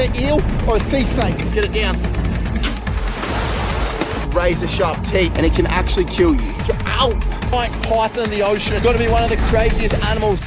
An eel or a sea snake? Let's get it down. Razor sharp teeth, and it can actually kill you. Ow! Giant python in the ocean. It's got to be one of the craziest animals.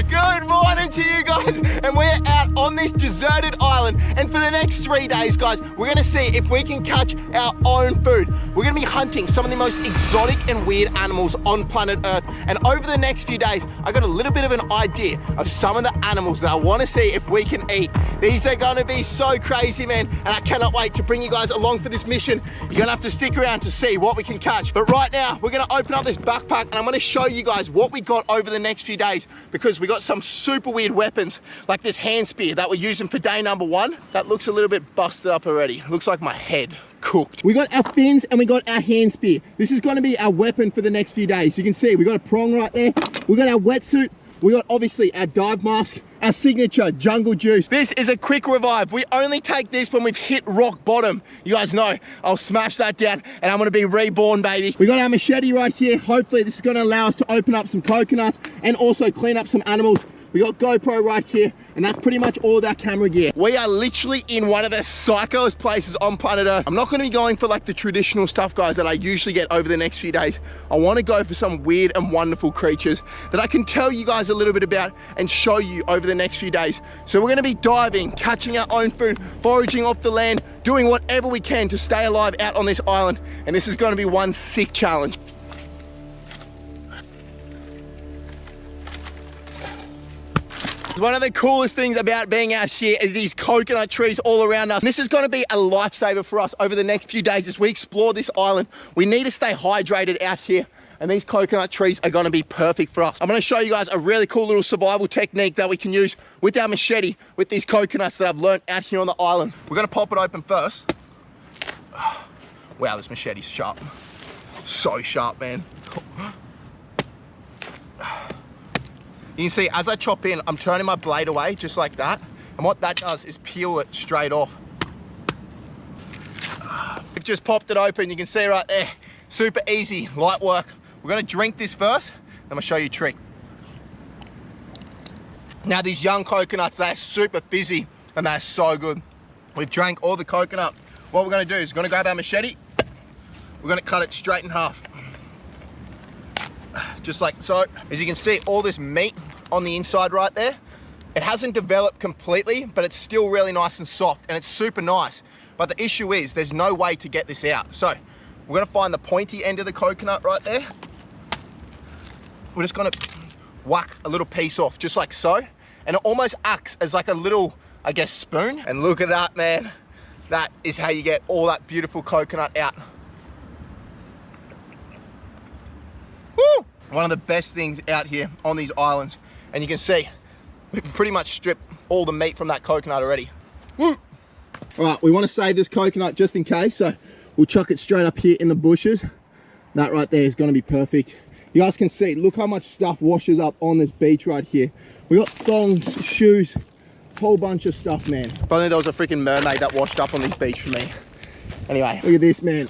Good morning to you guys, and we're out on this deserted island, and for the next 3 days, guys, we're gonna see if we can catch our own food. We're gonna be hunting some of the most exotic and weird animals on planet Earth, and over the next few days, I got a little bit of an idea of some of the animals that I wanna see if we can eat. These are gonna be so crazy, man, and I cannot wait to bring you guys along for this mission. You're gonna have to stick around to see what we can catch. But right now, we're gonna open up this backpack, and I'm gonna show you guys what we got over the next few days, because we got some super weird weapons, like this hand spear that we're using for day number 1. That looks a little bit busted up already. Looks like my head cooked. We got our fins and we got our hand spear. This is going to be our weapon for the next few days. You can see we got a prong right there. We got our wetsuit. We got obviously our dive mask, our signature jungle juice. This is a quick revive. We only take this when we've hit rock bottom. You guys know I'll smash that down and I'm gonna be reborn, baby. We got our machete right here. Hopefully this is gonna allow us to open up some coconuts and also clean up some animals. We got GoPro right here, and that's pretty much all of our camera gear. We are literally in one of the psychoest places on planet Earth. I'm not gonna be going for like the traditional stuff, guys, that I usually get over the next few days. I wanna go for some weird and wonderful creatures that I can tell you guys a little bit about and show you over the next few days. So we're gonna be diving, catching our own food, foraging off the land, doing whatever we can to stay alive out on this island. And this is gonna be one sick challenge. One of the coolest things about being out here is these coconut trees all around us. This is going to be a lifesaver for us over the next few days as we explore this island. We need to stay hydrated out here, and these coconut trees are going to be perfect for us. I'm going to show you guys a really cool little survival technique that we can use with our machete with these coconuts that I've learned out here on the island. We're going to pop it open first. Wow, this machete's sharp. So sharp, man. You can see as I chop in, I'm turning my blade away just like that. And what that does is peel it straight off. We've just popped it open. You can see right there, super easy, light work. We're gonna drink this first, then I'll show you a trick. Now these young coconuts, they're super fizzy and they're so good. We've drank all the coconut. What we're gonna do is we're gonna grab our machete. We're gonna cut it straight in half. Just like so. As you can see, all this meat on the inside right there, it hasn't developed completely, but it's still really nice and soft, and it's super nice. But the issue is there's no way to get this out. So we're gonna find the pointy end of the coconut right there. We're just gonna whack a little piece off, just like so. And it almost acts as like a little, I guess, spoon. And look at that, man. That is how you get all that beautiful coconut out. Woo! One of the best things out here on these islands. And you can see, we can pretty much strip all the meat from that coconut already. Woo! All right, we want to save this coconut just in case, so we'll chuck it straight up here in the bushes. That right there is going to be perfect. You guys can see, look how much stuff washes up on this beach right here. We got thongs, shoes, whole bunch of stuff, man. If only there was a freaking mermaid that washed up on this beach for me. Anyway, look at this, man.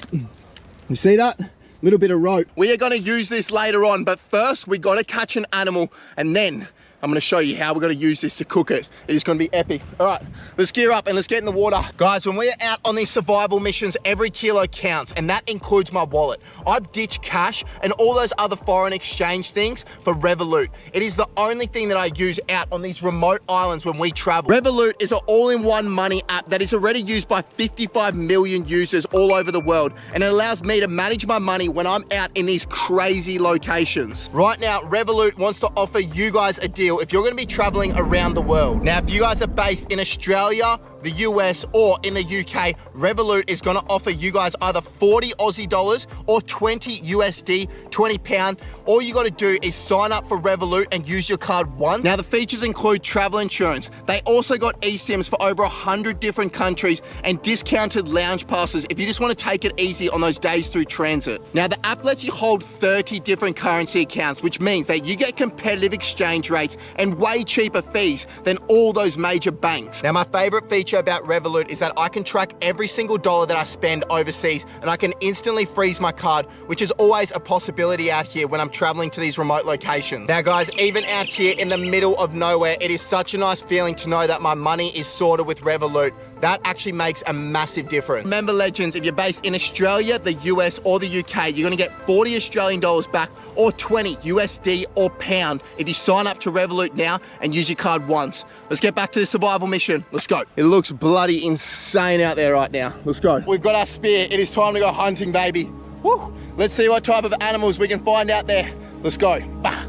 You see that? Little bit of rope. We are going to use this later on, but first we got to catch an animal, and then I'm going to show you how we're going to use this to cook it. It is going to be epic. All right, let's gear up and let's get in the water. Guys, when we're out on these survival missions, every kilo counts, and that includes my wallet. I've ditched cash and all those other foreign exchange things for Revolut. It is the only thing that I use out on these remote islands when we travel. Revolut is an all-in-one money app that is already used by 55 million users all over the world, and it allows me to manage my money when I'm out in these crazy locations. Right now, Revolut wants to offer you guys a deal if you're going to be traveling around the world. Now, if you guys are based in Australia, the US, or in the UK, Revolut is going to offer you guys either 40 Aussie dollars or 20 USD, 20 pound. All you got to do is sign up for Revolut and use your card once. Now, the features include travel insurance. They also got eSIMs for over 100 different countries and discounted lounge passes if you just want to take it easy on those days through transit. Now, the app lets you hold 30 different currency accounts, which means that you get competitive exchange rates and way cheaper fees than all those major banks. Now, my favorite feature feature about Revolut is that I can track every single dollar that I spend overseas, and I can instantly freeze my card, which is always a possibility out here when I'm traveling to these remote locations. Now guys, even out here in the middle of nowhere, it is such a nice feeling to know that my money is sorted with Revolut. That actually makes a massive difference. Remember legends, if you're based in Australia, the US or the UK, you're gonna get 40 Australian dollars back or 20 USD or pound if you sign up to Revolut now and use your card once. Let's get back to the survival mission. Let's go. It looks bloody insane out there right now. Let's go. We've got our spear. It is time to go hunting, baby. Woo. Let's see what type of animals we can find out there. Let's go. Bah.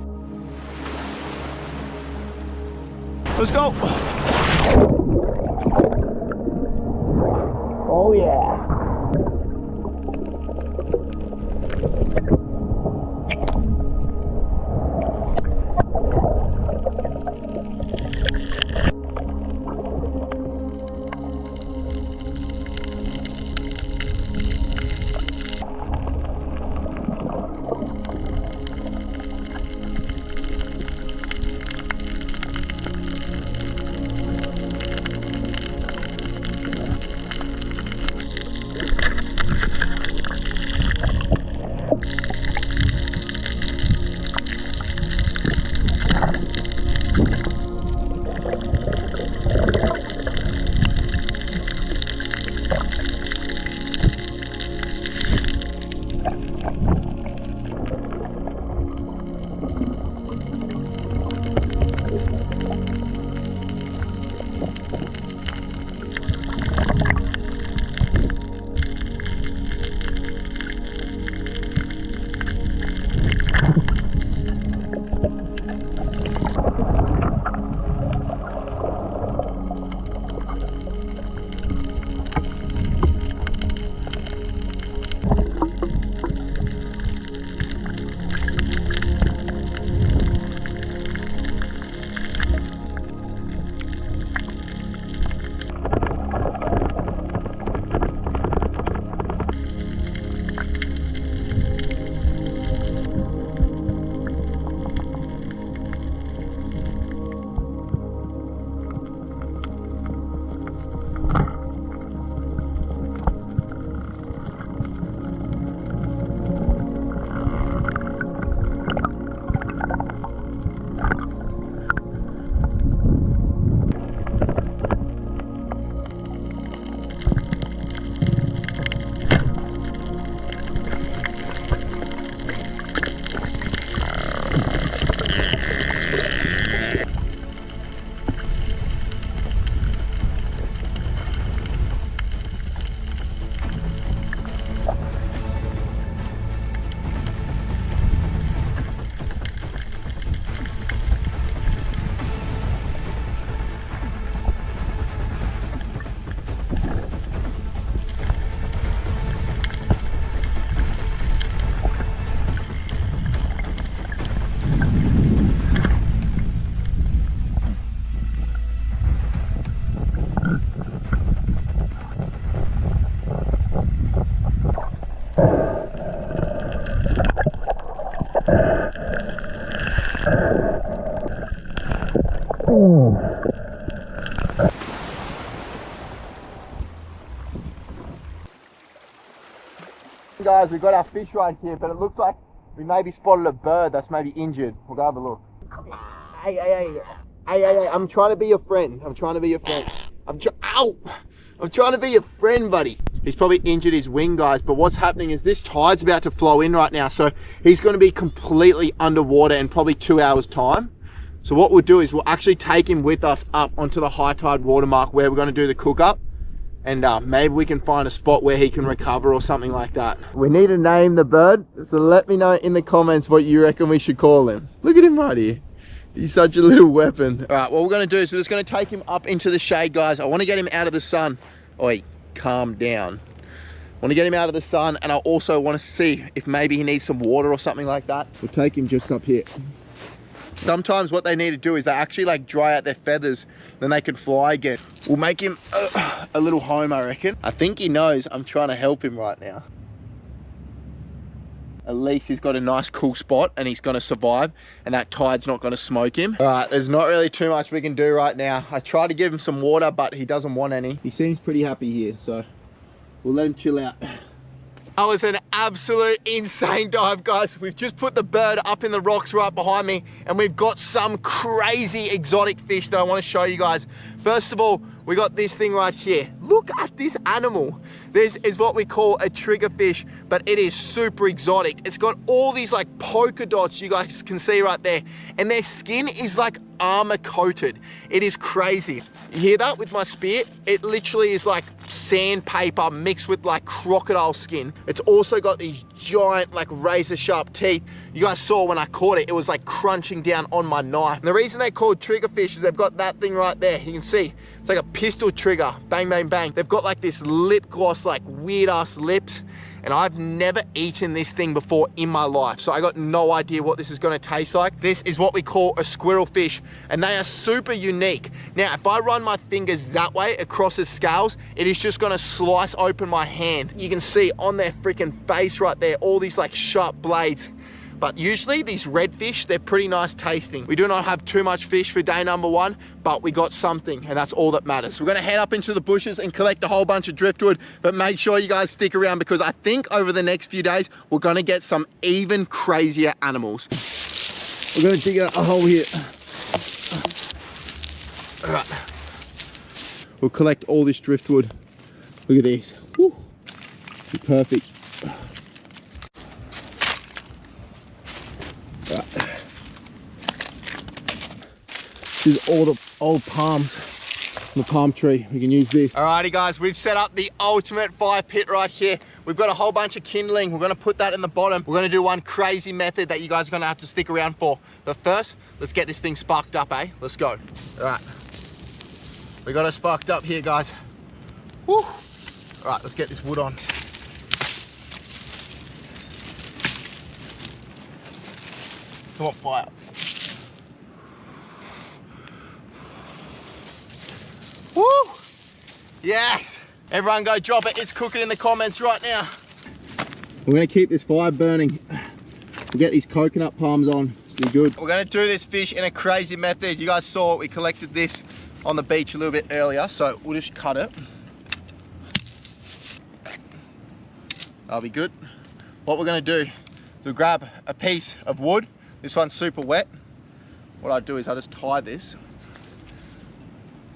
Let's go. Oh yeah. Guys, we've got our fish right here, but it looks like we maybe spotted a bird that's maybe injured. We'll go have a look. Hey, I'm trying to be your friend. I'm trying to be your friend. I'm trying to be your friend, buddy. He's probably injured his wing, guys, but what's happening is this tide's about to flow in right now, so he's going to be completely underwater in probably 2 hours time. So what we'll do is we'll actually take him with us up onto the high tide watermark where we're going to do the cook up, and maybe we can find a spot where he can recover or something like that. We need to name the bird, so let me know in the comments what you reckon we should call him. Look at him right here. He's such a little weapon. All right, what we're going to do is we're just going to take him up into the shade, guys. I want to get him out of the sun. Oi, calm down. I want to get him out of the sun, and I also want to see if maybe he needs some water or something like that. We'll take him just up here. Sometimes what they need to do is they actually like dry out their feathers, then they can fly again. We'll make him a little home, I reckon. I think he knows I'm trying to help him right now. at least he's got a nice cool spot and he's gonna survive, and that tide's not gonna smoke him. All right, there's not really too much we can do right now. I tried to give him some water, but he doesn't want any. He seems pretty happy here, so we'll let him chill out. That was an absolute insane dive, guys. We've just put the bird up in the rocks right behind me, and we've got some crazy exotic fish that I want to show you guys. First of all, we got this thing right here. Look at this animal. This is what we call a triggerfish, but it is super exotic. It's got all these like polka dots you guys can see right there, and their skin is like armor coated. It is crazy. You hear that with my spear? It literally is like sandpaper mixed with like crocodile skin. It's also got these giant like razor sharp teeth. You guys saw when I caught it, it was like crunching down on my knife. And the reason they're called triggerfish is they've got that thing right there. You can see it's like a pistol trigger, bang, bang, bang. They've got like this lip gloss, like weird ass lips. And I've never eaten this thing before in my life, so I got no idea what this is gonna taste like. This is what we call a squirrel fish, and they are super unique. Now, if I run my fingers that way across the scales, it is just gonna slice open my hand. You can see on their freaking face right there, all these like sharp blades. But usually these redfish, they're pretty nice tasting. We do not have too much fish for day number 1, but we got something, and that's all that matters. We're gonna head up into the bushes and collect a whole bunch of driftwood, but make sure you guys stick around because I think over the next few days, we're gonna get some even crazier animals. We're gonna dig a hole here. All right. We'll collect all this driftwood. Look at this. Woo. Perfect. Right. This is all the old palms from the palm tree. We can use this. Alrighty guys, we've set up the ultimate fire pit right here. We've got a whole bunch of kindling. We're gonna put that in the bottom. We're gonna do one crazy method that you guys are gonna have to stick around for. But first, let's get this thing sparked up, eh? Let's go. Alright. We got it sparked up here, guys. Woo! Alright, let's get this wood on. Come on, fire. Woo! Yes! Everyone go drop it. It's cooking in the comments right now. We're gonna keep this fire burning. We'll get these coconut palms on. Be good. We're gonna do this fish in a crazy method. You guys saw we collected this on the beach a little bit earlier, so we'll just cut it. That'll be good. What we're gonna do is we'll grab a piece of wood. This one's super wet. What I do is I just tie this,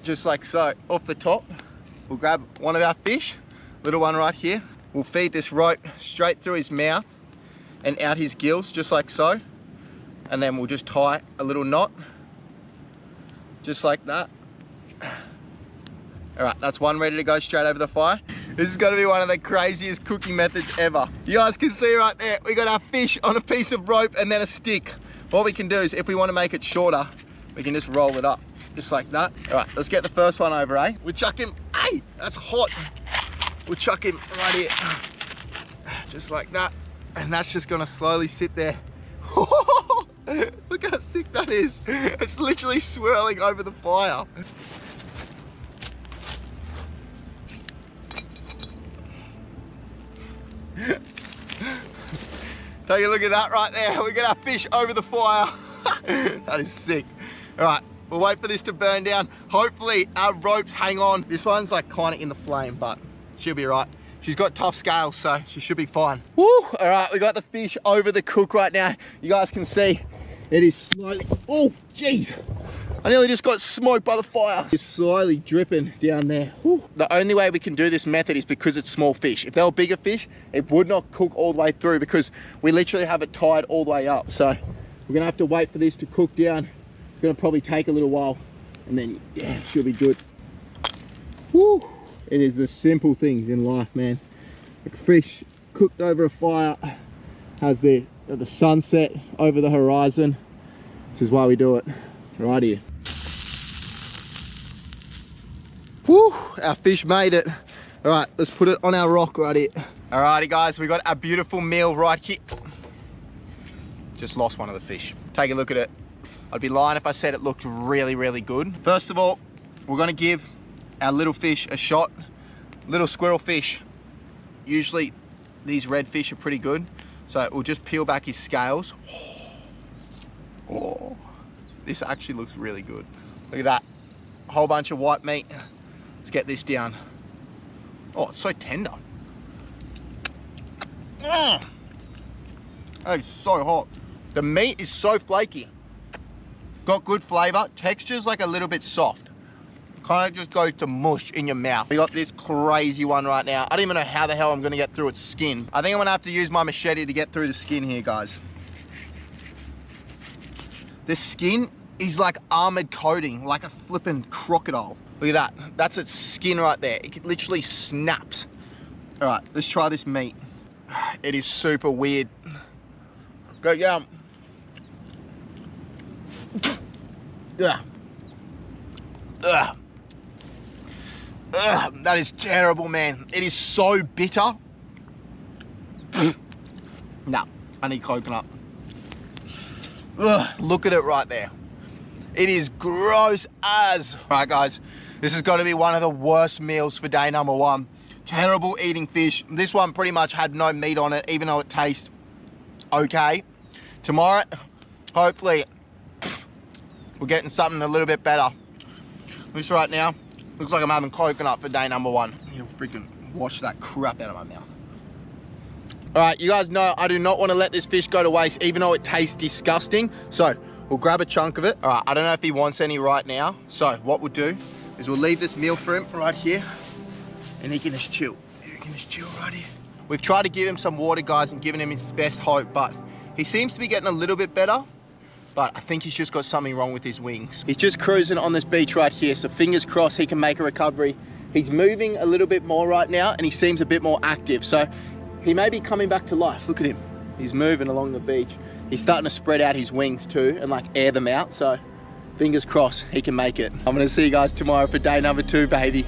just like so, off the top. We'll grab one of our fish, little one right here. We'll feed this rope straight through his mouth and out his gills, just like so. And then we'll just tie a little knot, just like that. All right, that's one ready to go straight over the fire. This is gonna be one of the craziest cooking methods ever. You guys can see right there, we got our fish on a piece of rope and then a stick. What we can do is if we wanna make it shorter, we can just roll it up, just like that. All right, let's get the first one over, eh? We'll chuck him, hey, that's hot. We'll chuck him right here, just like that. And that's just gonna slowly sit there. Look how sick that is. It's literally swirling over the fire. Take a look at that right there. We got our fish over the fire. That is sick. All right, we'll wait for this to burn down. Hopefully our ropes hang on. This one's like kind of in the flame, but she'll be right. She's got tough scales, so she should be fine. Woo! All right, we got the fish over the cook right now. You guys can see it is slowly, oh, jeez. I nearly just got smoked by the fire. It's slowly dripping down there. Woo. The only way we can do this method is because it's small fish. If they were bigger fish, it would not cook all the way through because we literally have it tied all the way up. So we're gonna have to wait for this to cook down. It's gonna probably take a little while and then, yeah, it should be good. Woo. It is the simple things in life, man. Like fish cooked over a fire, has the sunset over the horizon. This is why we do it, right here. Woo, our fish made it. All right, let's put it on our rock right here. Alrighty guys, we got a beautiful meal right here. Just lost one of the fish. Take a look at it. I'd be lying if I said it looked really, really good. First of all, we're gonna give our little fish a shot. Little squirrel fish. Usually these red fish are pretty good. So we'll just peel back his scales. Oh, this actually looks really good. Look at that, a whole bunch of white meat. Let's get this down. Oh, it's so tender. That is so hot. The meat is so flaky. Got good flavor. Texture's like a little bit soft. Kind of just goes to mush in your mouth. We got this crazy one right now. I don't even know how the hell I'm gonna get through its skin. I think I'm gonna have to use my machete to get through the skin here, guys. The skin is like armored coating, like a flippin' crocodile. Look at that. That's its skin right there. It literally snaps. All right, let's try this meat. It is super weird. Go down. Yeah. Ugh. Ugh, that is terrible, man. It is so bitter. No, I need coconut. Ugh, look at it right there. It is gross as. All right, guys, this has got to be one of the worst meals for day number 1. Terrible eating fish. This one pretty much had no meat on it, even though it tastes okay. Tomorrow, hopefully, we're getting something a little bit better. This right now looks like I'm having coconut for day number 1. You freaking wash that crap out of my mouth. All right, you guys know I do not want to let this fish go to waste, even though it tastes disgusting. So we'll grab a chunk of it. All right, I don't know if he wants any right now. So what we'll do is we'll leave this meal for him right here, and he can just chill. He can just chill right here. We've tried to give him some water, guys, and given him his best hope, but he seems to be getting a little bit better. But I think he's just got something wrong with his wings. He's just cruising on this beach right here, so fingers crossed he can make a recovery. He's moving a little bit more right now, and he seems a bit more active, so he may be coming back to life. Look at him. He's moving along the beach. He's starting to spread out his wings too and like air them out, so fingers crossed he can make it. I'm gonna see you guys tomorrow for day number 2, baby.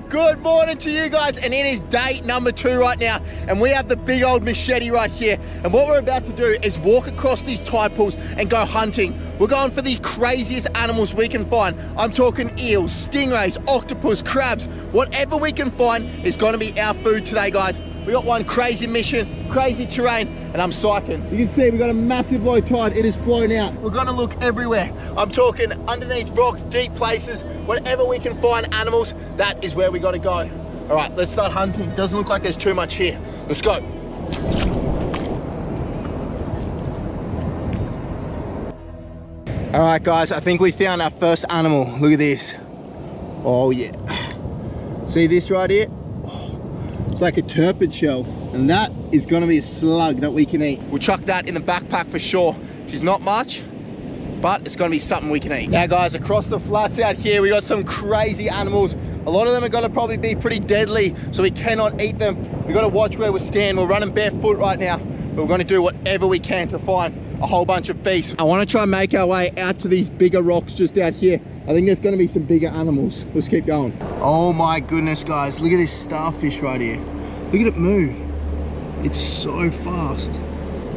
Good morning to you guys, and it is day number 2 right now, and we have the big old machete right here, and what we're about to do is walk across these tide pools and go hunting. We're going for the craziest animals we can find. I'm talking eels, stingrays, octopus, crabs, whatever we can find is going to be our food today, guys. We got one crazy mission, crazy terrain, and I'm psyching. You can see we got a massive low tide. It has flown out. We're gonna look everywhere. I'm talking underneath rocks, deep places, whatever we can find animals, that is where we gotta go. All right, let's start hunting. Doesn't look like there's too much here. Let's go. All right, guys, I think we found our first animal. Look at this. Oh yeah. See this right here? It's like a turpid shell, and that is going to be a slug that we can eat. We'll chuck that in the backpack for sure. She's not much, but it's going to be something we can eat. Now guys, across the flats out here, we got some crazy animals. A lot of them are going to probably be pretty deadly, so we cannot eat them. We got to watch where we stand. We're running barefoot right now, but we're going to do whatever we can to find a whole bunch of feast. I want to try and make our way out to these bigger rocks just out here. I think there's going to be some bigger animals. Let's keep going. Oh my goodness, guys, look at this starfish right here. Look at it move. It's so fast.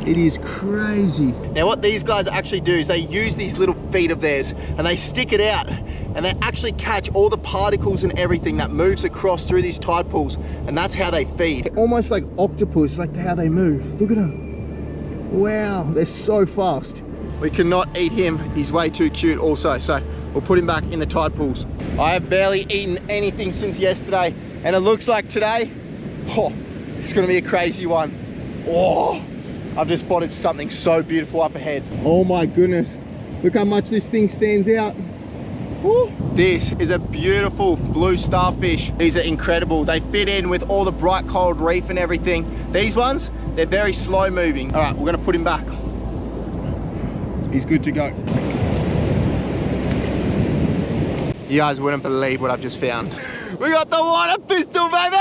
It is crazy. Now what these guys actually do is they use these little feet of theirs and they stick it out, and they actually catch all the particles and everything that moves across through these tide pools, and that's how they feed. They're almost like octopus, like how they move. Look at them. Wow, they're so fast. We cannot eat him. He's way too cute also, so we'll put him back in the tide pools. I have barely eaten anything since yesterday, and it looks like today, oh, it's gonna be a crazy one. Oh, I've just spotted something so beautiful up ahead. Oh my goodness. Look how much this thing stands out. Woo. This is a beautiful blue starfish. These are incredible. They fit in with all the bright coral reef and everything. These ones, they're very slow moving. All right, we're gonna put him back. He's good to go. You guys wouldn't believe what I've just found. We got the water pistol, baby!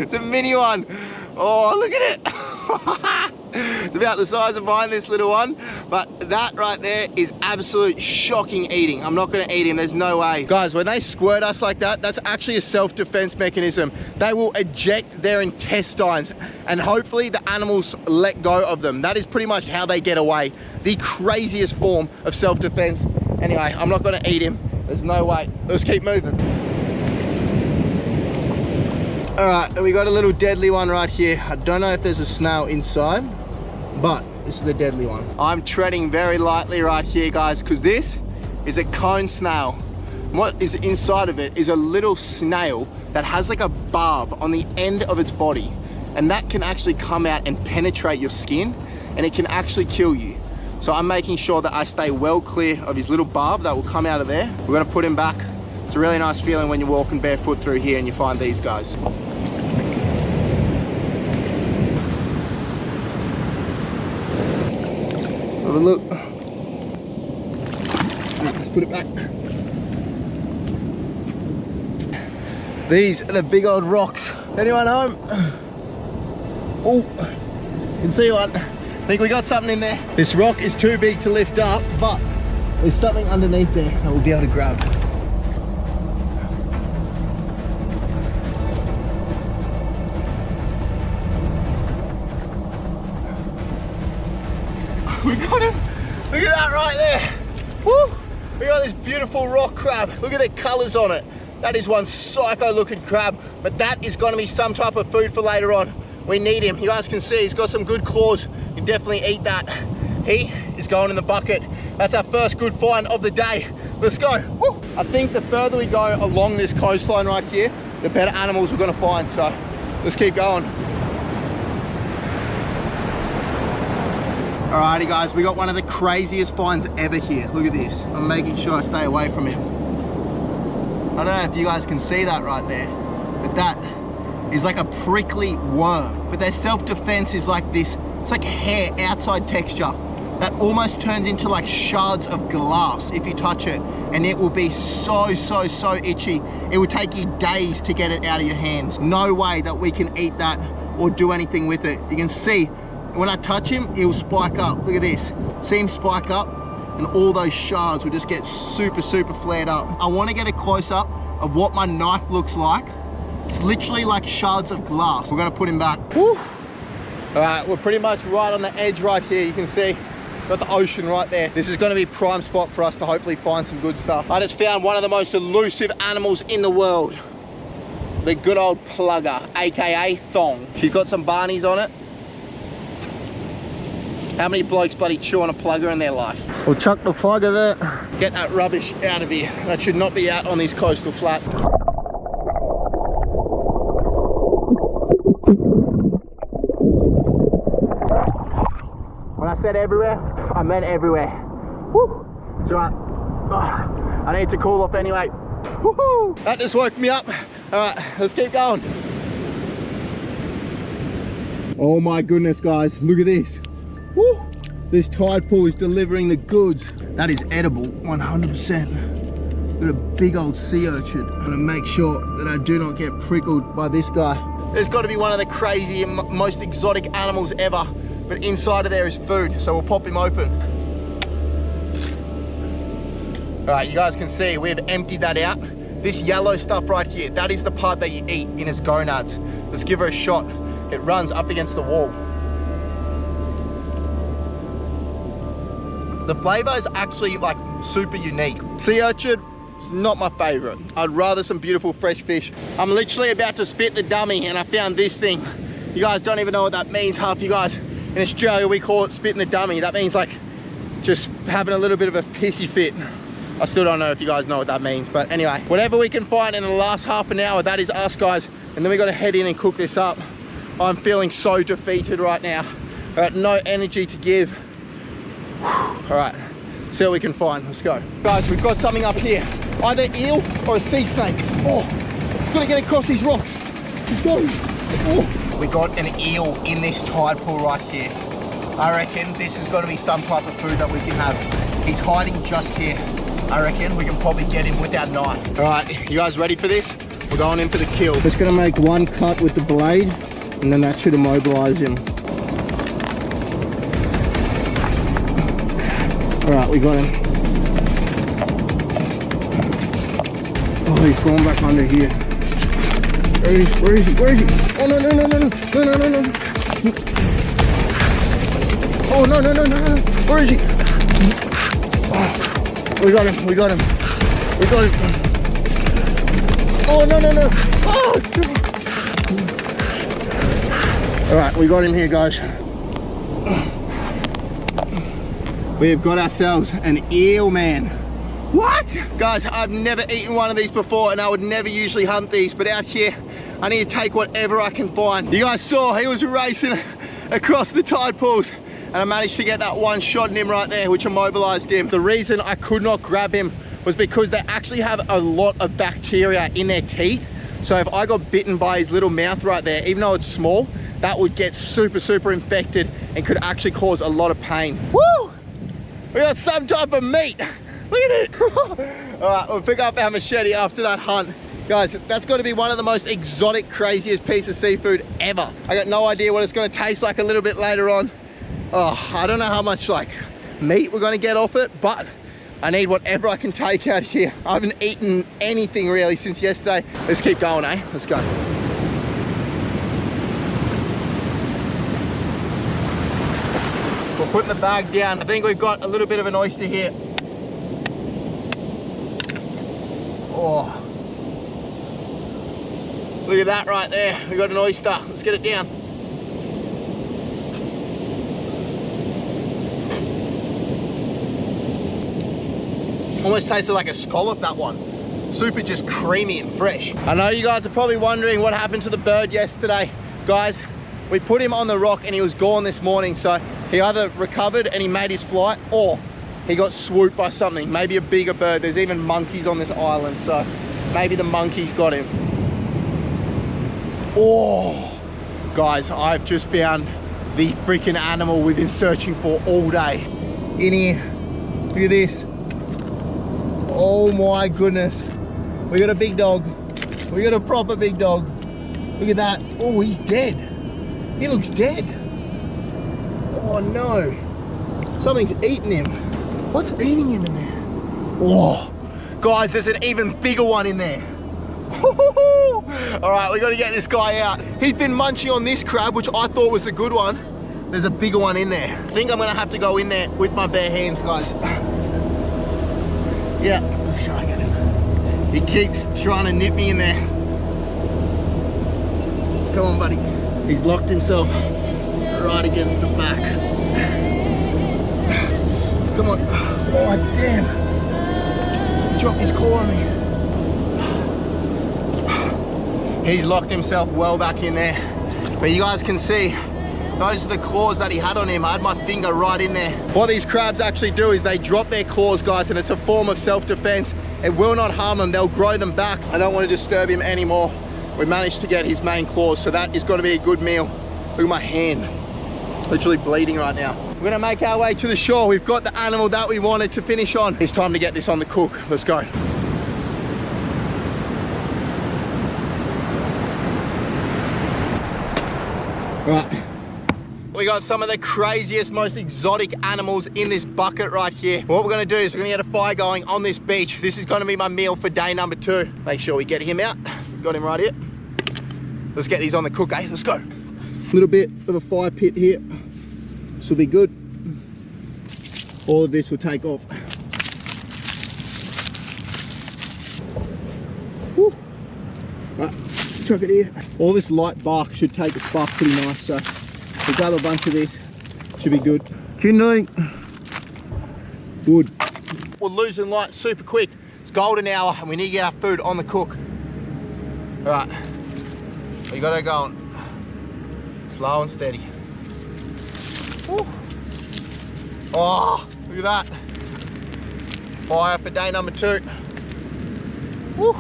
It's a mini one. Oh, look at it. It's about the size of mine, this little one. But that right there is absolute shocking eating. I'm not gonna eat him, there's no way. Guys, when they squirt us like that, that's actually a self-defense mechanism. They will eject their intestines and hopefully the animals let go of them. That is pretty much how they get away. The craziest form of self-defense Anyway, I'm not gonna eat him. There's no way. Let's keep moving. All right, we got a little deadly one right here. I don't know if there's a snail inside, but this is the deadly one. I'm treading very lightly right here, guys, because this is a cone snail. What is inside of it is a little snail that has like a barb on the end of its body, and that can actually come out and penetrate your skin, and it can actually kill you. So I'm making sure that I stay well clear of his little barb that will come out of there. We're gonna put him back. It's a really nice feeling when you're walking barefoot through here and you find these guys. Have a look. Right, let's put it back. These are the big old rocks. Anyone home? Oh, you can see one. I think we got something in there. This rock is too big to lift up, but there's something underneath there that we'll be able to grab. We got him. Look at that right there. Woo! We got this beautiful rock crab. Look at the colors on it. That is one psycho looking crab, but that is going to be some type of food for later on. We need him. You guys can see he's got some good claws. You can definitely eat that. He is going in the bucket. That's our first good find of the day. Let's go. Woo! I think the further we go along this coastline right here, the better animals we're going to find. So let's keep going. Alrighty guys, we got one of the craziest finds ever here. Look at this. I'm making sure I stay away from him. I don't know if you guys can see that right there, but that is like a prickly worm. But their self-defense is like this. It's like hair outside texture that almost turns into like shards of glass if you touch it, and it will be so itchy. It will take you days to get it out of your hands. No way that we can eat that or do anything with it. You can see when I touch him, he'll spike up. Look at this. See him spike up? And all those shards will just get super flared up. I want to get a close-up of what my knife looks like. It's literally like shards of glass. We're going to put him back. Woo! All right, we're pretty much right on the edge right here. You can see, got the ocean right there. This is going to be a prime spot for us to hopefully find some good stuff. I just found one of the most elusive animals in the world. The good old plugger, AKA thong. She's got some barnies on it. How many blokes bloody chew on a plugger in their life? We'll chuck the plugger there. Get that rubbish out of here. That should not be out on these coastal flats. When I said everywhere, I meant everywhere. Woo! It's right. Oh, I need to cool off anyway. Woohoo! That just woke me up. All right, let's keep going. Oh my goodness, guys, look at this. Woo! This tide pool is delivering the goods. That is edible, 100%. Got a big old sea urchin. I'm gonna make sure that I do not get prickled by this guy. There's got to be one of the crazy and most exotic animals ever, but inside of there is food, so we'll pop him open. All right, you guys can see we've emptied that out. This yellow stuff right here, that is the part that you eat in its gonads. Let's give her a shot. It runs up against the wall. The flavor is actually like super unique. Sea urchin is not my favorite. I'd rather some beautiful fresh fish. I'm literally about to spit the dummy and I found this thing. You guys don't even know what that means. Half you guys in Australia, we call it spitting the dummy. That means like just having a little bit of a pissy fit. I still don't know if you guys know what that means, but anyway, whatever we can find in the last half an hour, that is us, guys. And then we got to head in and cook this up. I'm feeling so defeated right now. I got no energy to give. All right, see what we can find. Let's go. Guys, we've got something up here. Either eel or a sea snake. Oh, gotta get across these rocks. Let's go. Oh. We got an eel in this tide pool right here. I reckon this is gonna be some type of food that we can have. He's hiding just here. I reckon we can probably get him with our knife. All right, you guys ready for this? We're going in for the kill. Just gonna make one cut with the blade, and then that should immobilize him. All right, we got him. Oh, he's going back under here. Where is he? Where is he? Where is he? Oh, no. Oh, no. Where is he? Oh. We got him, we got him. We got him. Oh, no, no, no. Oh. All right, we got him here, guys. We've got ourselves an eel, man. What? Guys, I've never eaten one of these before and I would never usually hunt these, but out here, I need to take whatever I can find. You guys saw he was racing across the tide pools and I managed to get that one shot in him right there, which immobilized him. The reason I could not grab him was because they actually have a lot of bacteria in their teeth. So if I got bitten by his little mouth right there, even though it's small, that would get super, super infected and could actually cause a lot of pain. Woo! We got some type of meat. Look at it. All right, we'll pick up our machete after that hunt. Guys, that's got to be one of the most exotic, craziest pieces of seafood ever. I got no idea what it's going to taste like a little bit later on. Oh, I don't know how much like meat we're going to get off it, but I need whatever I can take out here. I haven't eaten anything really since yesterday. Let's keep going, eh? Let's go. We're putting the bag down. I think we've got a little bit of an oyster here. Oh. Look at that right there. We got an oyster. Let's get it down. Almost tasted like a scallop, that one. Super just creamy and fresh. I know you guys are probably wondering what happened to the bird yesterday. Guys, we put him on the rock and he was gone this morning. So he either recovered and he made his flight, or he got swooped by something, maybe a bigger bird. There's even monkeys on this island, so maybe the monkeys got him. Oh, guys, I've just found the freaking animal we've been searching for all day. In here, look at this. Oh my goodness. We got a big dog. We got a proper big dog. Look at that. Oh, he's dead. He looks dead. Oh no. Something's eating him. What's eating him in there? Oh, guys, there's an even bigger one in there. All right, we got to get this guy out. He's been munching on this crab, which I thought was the good one. There's a bigger one in there. I think I'm going to have to go in there with my bare hands, guys. Yeah, let's try and get him. He keeps trying to nip me in there. Come on, buddy. He's locked himself right against the back. Come on. Oh, damn. He dropped his claw on me. He's locked himself well back in there. But you guys can see, those are the claws that he had on him. I had my finger right in there. What these crabs actually do is they drop their claws, guys, and it's a form of self-defense. It will not harm them. They'll grow them back. I don't want to disturb him anymore. We managed to get his main claws, so that is going to be a good meal. Look at my hand. Literally bleeding right now. We're going to make our way to the shore. We've got the animal that we wanted to finish on. It's time to get this on the cook. Let's go. Right. We got some of the craziest, most exotic animals in this bucket right here. What we're gonna do is we're gonna get a fire going on this beach. This is gonna be my meal for day number 2. Make sure we get him out. Got him right here. Let's get these on the cook, eh? Let's go. A little bit of a fire pit here. This will be good. All of this will take off. Woo. Right, chuck it here. All this light bark should take the spark pretty nice, so we'll grab a bunch of this. Should be good. Kindling. Wood. We're losing light super quick. It's golden hour and we need to get our food on the cook. All right, we got it going. Slow and steady. Woo. Oh, look at that. Fire for day number 2. Woo.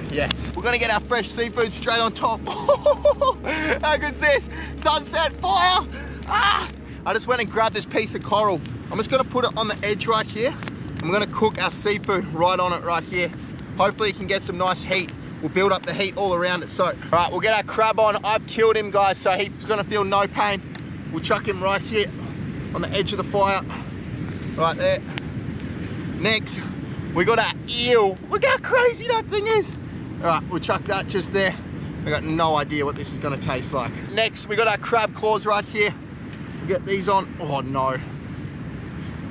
Yes. We're gonna get our fresh seafood straight on top. How good's this? Sunset fire. Ah! I just went and grabbed this piece of coral. I'm just gonna put it on the edge right here. I'm gonna cook our seafood right on it right here. Hopefully you can get some nice heat. We'll build up the heat all around it. So, all right, we'll get our crab on. I've killed him, guys, so he's gonna feel no pain. We'll chuck him right here on the edge of the fire. Right there. Next, we got our eel. Look how crazy that thing is. All right, we'll chuck that just there. I got no idea what this is gonna taste like. Next, we got our crab claws right here. We'll get these on. Oh no.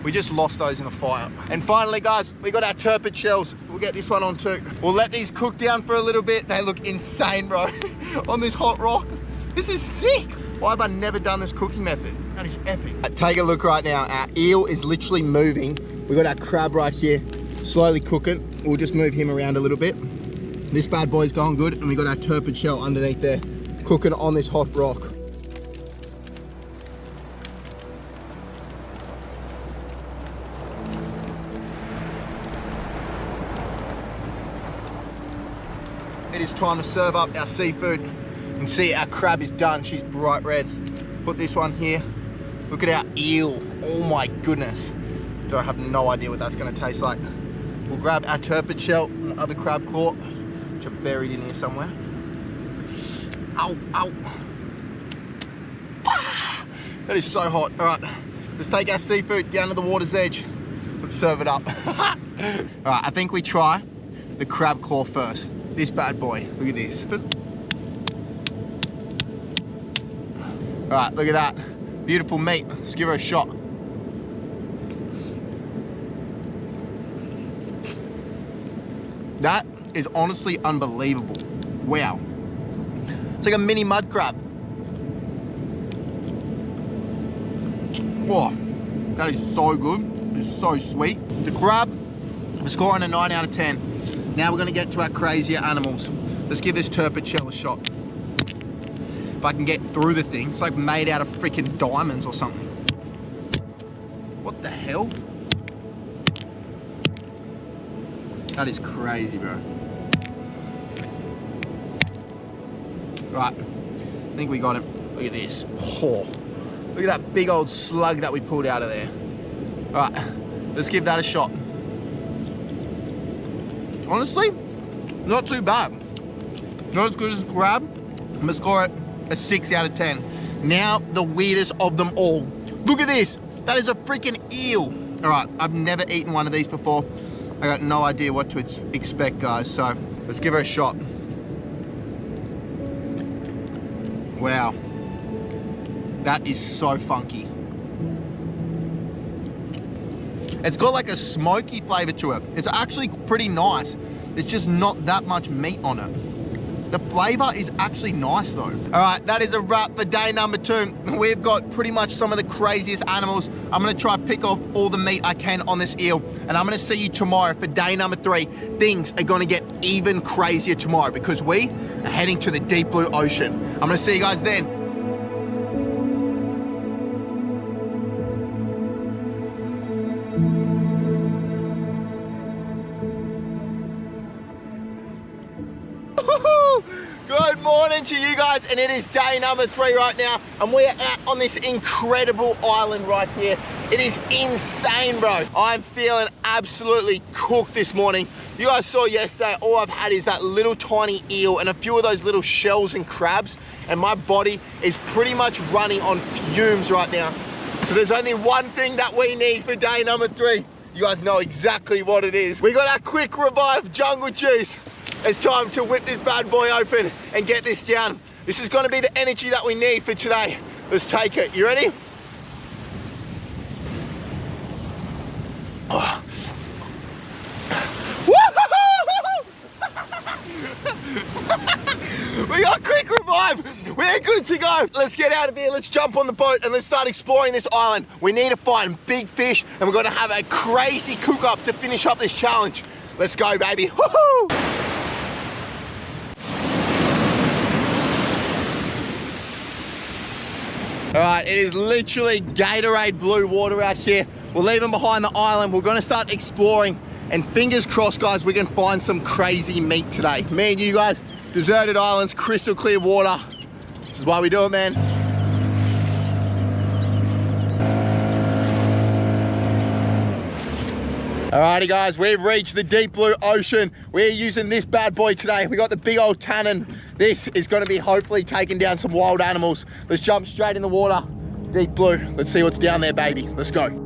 We just lost those in the fire. And finally, guys, we got our turpid shells. We'll get this one on too. We'll let these cook down for a little bit. They look insane, bro, on this hot rock. This is sick. Why have I never done this cooking method? That is epic. Take a look right now. Our eel is literally moving. We got our crab right here, slowly cooking. We'll just move him around a little bit. This bad boy's going good, and we got our turpid shell underneath there, cooking on this hot rock. It is time to serve up our seafood. You can see our crab is done. She's bright red. Put this one here. Look at our eel. Oh my goodness. I have no idea what that's going to taste like. We'll grab our turpid shell and the other crab claw, which are buried in here somewhere. Ow, ow. That is so hot. All right, let's take our seafood down to the water's edge. Let's serve it up. All right, I think we try the crab claw first. This bad boy. Look at this. All right, look at that. Beautiful meat. Let's give her a shot. That is honestly unbelievable. Wow. It's like a mini mud crab. Whoa, that is so good. It's so sweet. The crab, we're scoring a 9 out of 10. Now we're gonna get to our crazier animals. Let's give this turpid shell a shot. If I can get through the thing, it's like made out of freaking diamonds or something. What the hell? That is crazy, bro. Right, I think we got him. Look at this. Oh, look at that big old slug that we pulled out of there. All right, let's give that a shot. Honestly, not too bad. Not as good as crab. I'm gonna score it a 6 out of 10. Now, the weirdest of them all. Look at this. That is a freaking eel. All right, I've never eaten one of these before. I got no idea what to expect, guys, so let's give her a shot. Wow. That is so funky. It's got like a smoky flavor to it. It's actually pretty nice. It's just not that much meat on it. The flavor is actually nice though. All right, that is a wrap for day number 2. We've got pretty much some of the craziest animals. I'm gonna try pick off all the meat I can on this eel, and I'm gonna see you tomorrow for day number 3. Things are gonna get even crazier tomorrow because we are heading to the deep blue ocean. I'm gonna see you guys then. Good morning to you guys, and it is day number 3 right now, and we are out on this incredible island right here. It is insane, bro. I'm feeling absolutely cooked this morning. You guys saw yesterday, all I've had is that little tiny eel and a few of those little shells and crabs, and my body is pretty much running on fumes right now. So there's only one thing that we need for day number 3. You guys know exactly what it is. We got our quick revive jungle juice. It's time to whip this bad boy open and get this down. This is gonna be the energy that we need for today. Let's take it. You ready? Oh. We got quick revive. We're good to go. Let's get out of here. Let's jump on the boat and let's start exploring this island. We need to find big fish, and we're gonna have a crazy cook up to finish up this challenge. Let's go, baby. Woohoo! All right, it is literally Gatorade blue water out here. We're leaving behind the island. We're gonna start exploring, and fingers crossed, guys, we can find some crazy meat today. Me and you guys, deserted islands, crystal clear water. This is why we do it, man. Alrighty guys, we've reached the deep blue ocean. We're using this bad boy today. We got the big old tannin. This is gonna be hopefully taking down some wild animals. Let's jump straight in the water. Deep blue, let's see what's down there, baby. Let's go.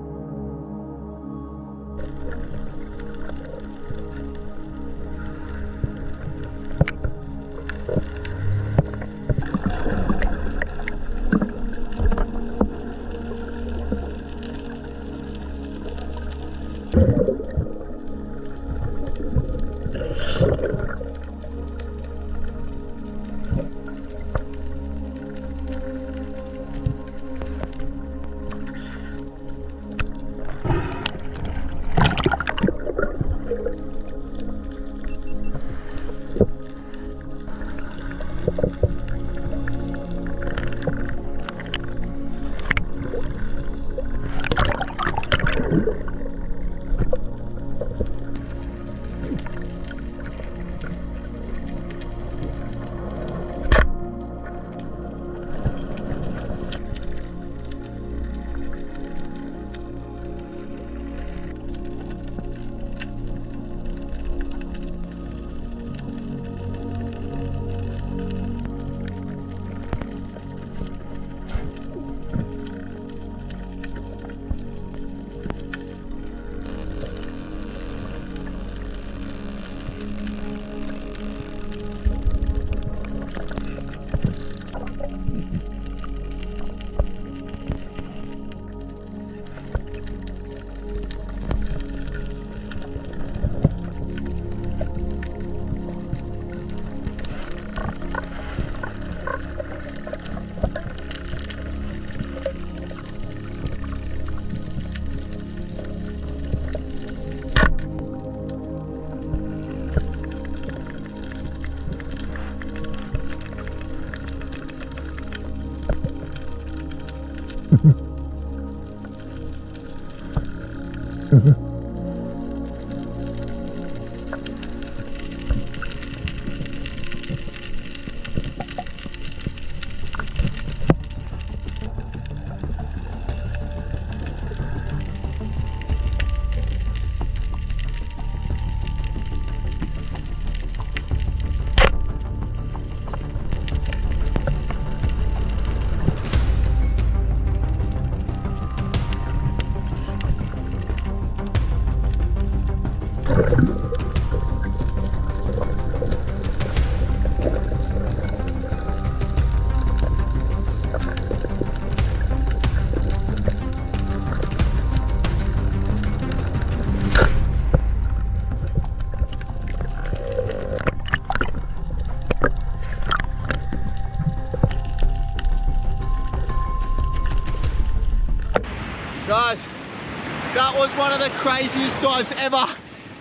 was one of the craziest dives ever.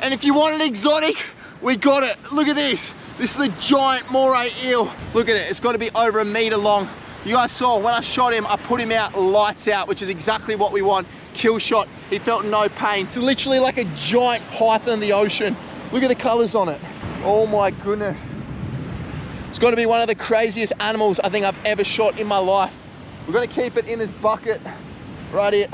And if you want an exotic, we got it. Look at this. This is the giant moray eel. Look at it, it's got to be over 1 meter long. You guys saw when I shot him, I put him out lights out, which is exactly what we want. Kill shot, he felt no pain. It's literally like a giant python in the ocean. Look at the colors on it. Oh my goodness. It's got to be one of the craziest animals I think I've ever shot in my life. We're going to keep it in this bucket right here.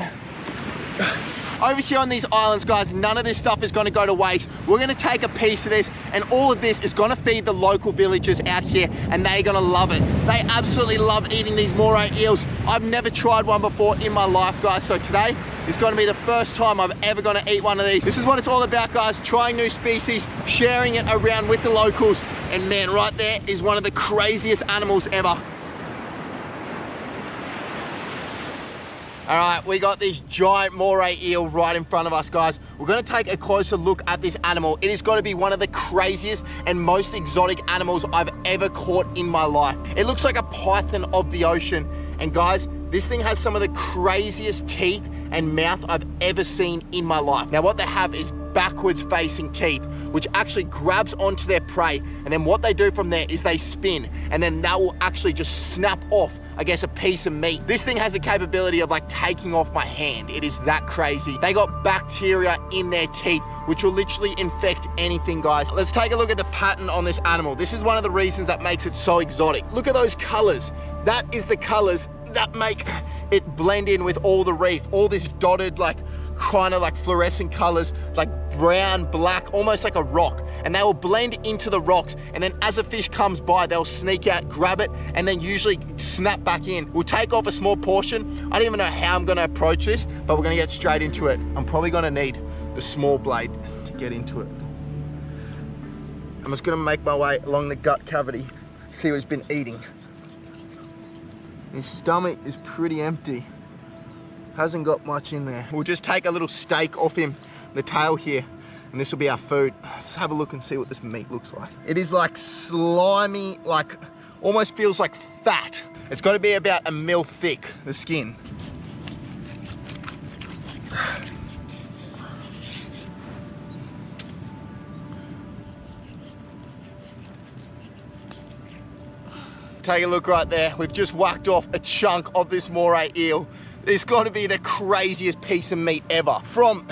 Over here on these islands, guys, none of this stuff is going to go to waste. We're going to take a piece of this, and all of this is going to feed the local villagers out here, and they're going to love it. They absolutely love eating these moray eels. I've never tried one before in my life, guys, so today is going to be the first time I'm ever going to eat one of these. This is what it's all about, guys, trying new species, sharing it around with the locals, and man, right there is one of the craziest animals ever. All right, we got this giant moray eel right in front of us, guys. We're gonna take a closer look at this animal. It has got to be one of the craziest and most exotic animals I've ever caught in my life. It looks like a python of the ocean. And guys, this thing has some of the craziest teeth and mouth I've ever seen in my life. Now what they have is backwards facing teeth, which actually grabs onto their prey. And then what they do from there is they spin, and then that will actually just snap off, I guess, a piece of meat. This thing has the capability of like taking off my hand. It is that crazy. They got bacteria in their teeth, which will literally infect anything, guys. Let's take a look at the pattern on this animal. This is one of the reasons that makes it so exotic. Look at those colors. That is the colors that make it blend in with all the reef. All this dotted, like, kind of like fluorescent colors, like brown, black, almost like a rock. And they will blend into the rocks, and then as a fish comes by, they'll sneak out, grab it, and then usually snap back in. We'll take off a small portion. I don't even know how I'm gonna approach this, but we're gonna get straight into it. I'm probably gonna need the small blade to get into it. I'm just gonna make my way along the gut cavity, see what he's been eating. His stomach is pretty empty. Hasn't got much in there. We'll just take a little steak off him, the tail here, and this will be our food. Let's have a look and see what this meat looks like. It is like slimy, like almost feels like fat. It's got to be about 1 mil thick, the skin. Take a look right there. We've just whacked off a chunk of this moray eel. It's got to be the craziest piece of meat ever. From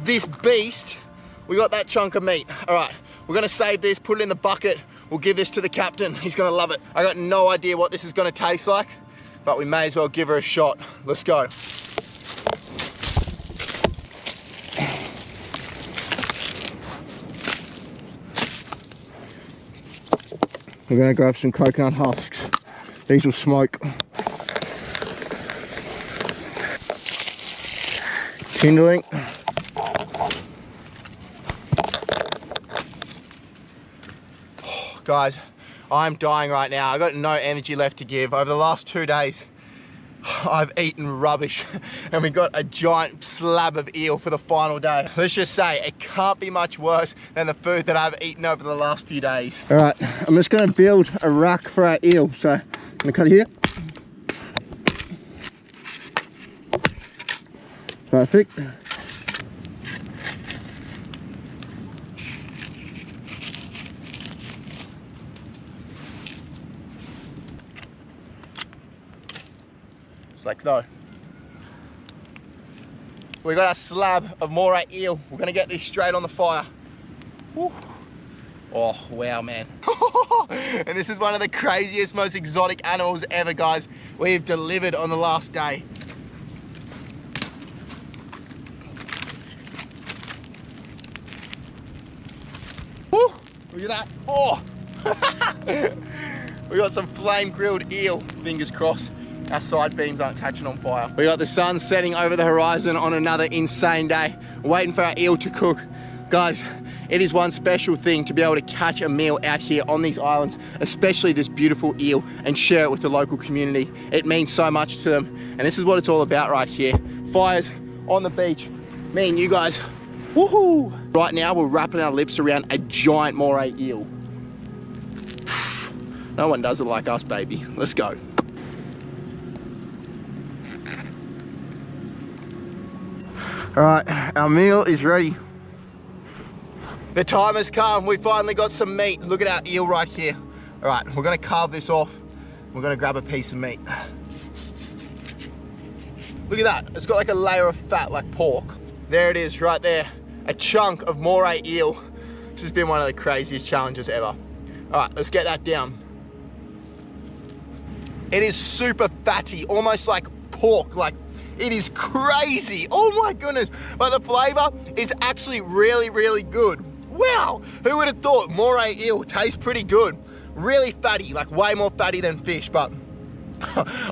this beast, we got that chunk of meat. All right, we're gonna save this, put it in the bucket. We'll give this to the captain. He's gonna love it. I got no idea what this is gonna taste like, but we may as well give her a shot. Let's go. We're gonna grab some coconut husks. These will smoke. Kindling. Oh, guys, I'm dying right now. I got no energy left to give. Over the last 2 days, I've eaten rubbish, and we got a giant slab of eel for the final day. Let's just say it can't be much worse than the food that I've eaten over the last few days. All right, I'm just gonna build a rack for our eel. So I'm gonna cut it here. Perfect. Just like so. We got our slab of moray eel. We're gonna get this straight on the fire. Woo. Oh, wow, man. And this is one of the craziest, most exotic animals ever, guys. We've delivered on the last day. Woo! Look at that. Oh! We got some flame grilled eel. Fingers crossed our side beams aren't catching on fire. We got the sun setting over the horizon on another insane day. Waiting for our eel to cook. Guys, it is one special thing to be able to catch a meal out here on these islands, especially this beautiful eel, and share it with the local community. It means so much to them, and this is what it's all about right here. Fires on the beach, me and you guys. Woohoo! Right now, we're wrapping our lips around a giant moray eel. No one does it like us, baby. Let's go. All right, our meal is ready. The time has come. We finally got some meat. Look at our eel right here. All right, we're gonna carve this off. We're gonna grab a piece of meat. Look at that. It's got like a layer of fat like pork. There it is right there. A chunk of moray eel. This has been one of the craziest challenges ever. All right, let's get that down. It is super fatty, almost like pork. Like, it is crazy. Oh my goodness. But the flavor is actually really, really good. Wow, who would have thought moray eel tastes pretty good? Really fatty, like way more fatty than fish, but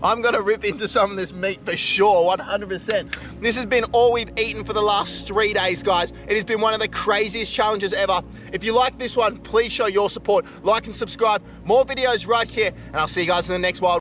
I'm gonna rip into some of this meat for sure, 100%. This has been all we've eaten for the last 3 days, guys. It has been one of the craziest challenges ever. If you like this one, please show your support. Like and subscribe. More videos right here, and I'll see you guys in the next wild.